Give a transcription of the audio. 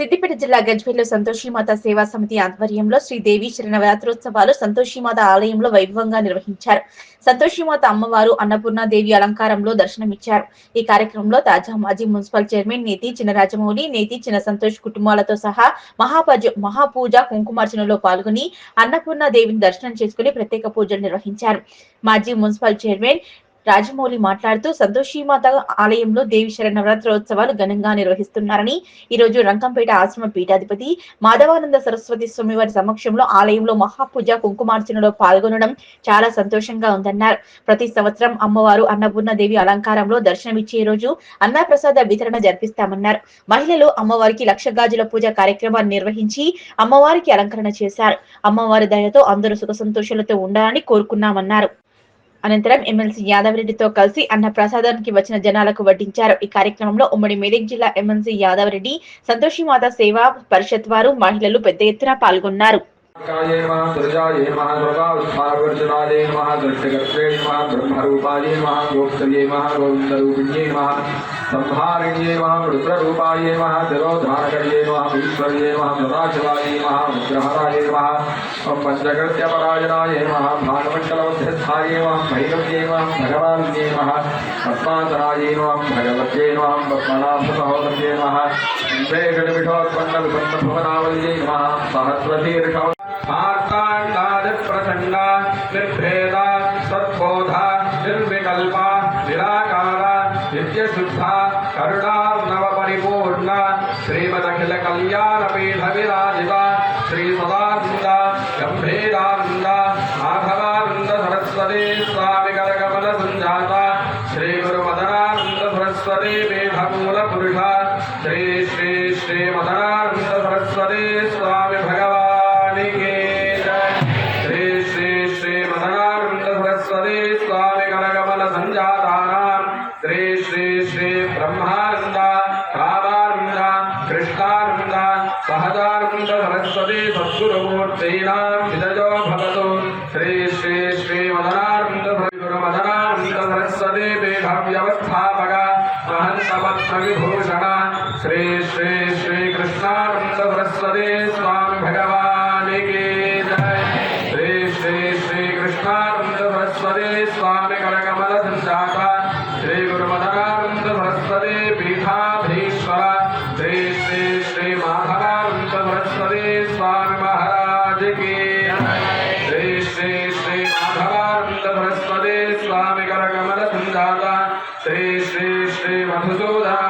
సిద్దిపేట జిల్లా గజ్వేల్లో సంతోషిమాత సేవా సమితి ఆధ్వర్యంలో శ్రీదేవి శరణవరాత్రోత్సవాలు సంతోషిమాత ఆలయంలో వైభవంగా నిర్వహించారు. సంతోషిమాత అమ్మవారు అన్నపూర్ణాదేవి అలంకారంలో దర్శనమిచ్చారు. ఈ కార్యక్రమంలో తాజా మాజీ మున్సిపల్ చైర్మన్ నేతి చినరాజమౌళి, నేతి చిన్న సంతోష్ కుటుంబాలతో సహా మహాపూజ కుంకుమార్చనలో పాల్గొని అన్నపూర్ణాదేవిని దర్శనం చేసుకుని ప్రత్యేక పూజలు నిర్వహించారు. మాజీ మున్సిపల్ చైర్మన్ రాజమౌళి మాట్లాడుతూ సంతోషిమాత ఆలయంలో దేవి శరణవరాత్రోత్సవాలు ఘనంగా నిర్వహిస్తున్నారని, ఈ రోజు రంకంపేట ఆశ్రమ పీఠాధిపతి మాధవానంద సరస్వతి స్వామివారి సమక్షంలో ఆలయంలో మహాపూజ కుంకుమార్చనలో పాల్గొనడం చాలా సంతోషంగా ఉందన్నారు. ప్రతి సంవత్సరం అమ్మవారు అన్నపూర్ణాదేవి అలంకారంలో దర్శనమిచ్చే రోజు అన్నప్రసాద వితరణ జరిపిస్తామన్నారు. మహిళలు అమ్మవారికి లక్ష గాజుల పూజ కార్యక్రమాన్ని నిర్వహించి అమ్మవారికి అలంకరణ చేశారు. అమ్మవారి దయతో అందరూ సుఖ సంతోషాలతో ఉండాలని కోరుకున్నామన్నారు. అనంతరం ఎమ్మెల్సీ యాదవరెడ్డితో కలిసి అన్న ప్రసాదానికి వచ్చిన జనాలకు వడ్డించారు. ఈ కార్యక్రమంలో ఉమ్మడి మెదక్ జిల్లా ఎమ్మెల్సీ యాదవరెడ్డి, సంతోషిమాత సేవా పరిషత్ వారు, మహిళలు పెద్ద ఎత్తున పాల్గొన్నారు. संहारिण्ये नमः रुद्ररूपाये नमः तिरोधानकर्ये नमः ईश्वर्ये नमः सदाशिवाये नमः विग्रहराये नमः पंचकृत्यपरायणाय नमः भागमण्डलमध्यस्थाये नमः भैरव्ये नमः भगवान्ये नमः पद्मासनाये नमः भगवत्ये नमः पद्मनाभसहोदर्ये नमः वेङ्कटविषोत्पन्नविपन्नभुवनावल्ये नमः सहस्रशीर्षौ प्रसन्ना निर्भेदा सद्बोधा निर्विकल्पा निराकारा नित्यशुद्धा करुणार्णव परिपूर्णा श्रीमदखिल कल्याण पीठ विराजिता श्री सदानंदा गंभीरानंदा माधवानंद सरस्वती स्वामी करकमल संजाता श्री गुरु मदनानंद सरस्वती पीठमूल पुरुषा श्री श्री श्री मदनानंद सरस्वती स्वामी भगवान की श्री श्री श्री मदनानंद सरस्वती स्वामी करकमल संजातानां श्री श्री श्री ब्रह्मानंद कामानंद कृष्णानंद सहजानंद सरस्वती सद्गुरुमूर्तीनां विजयो भवतु श्री श्री श्री मदनानंद गुरु मदनानंद सरस्वती पीठव्यवस्थापक महंतपद्मविभूषण श्री श्री श्री कृष्णानंद सरस्वती स्वामी भगवान की जय श्री श्री श्री कृष्णानंद सरस्वती स्वामी करकमल संजाता श्री गुरु मदनानंद सरस्वती पीठाधीश्वर श्री श्री श्री माधवानंद सरस्वती स्वामी महाराज की श्री श्री श्री माधवानंद सरस्वती स्वामी करकमल संजाता श्री श्री श्री मधुसूदन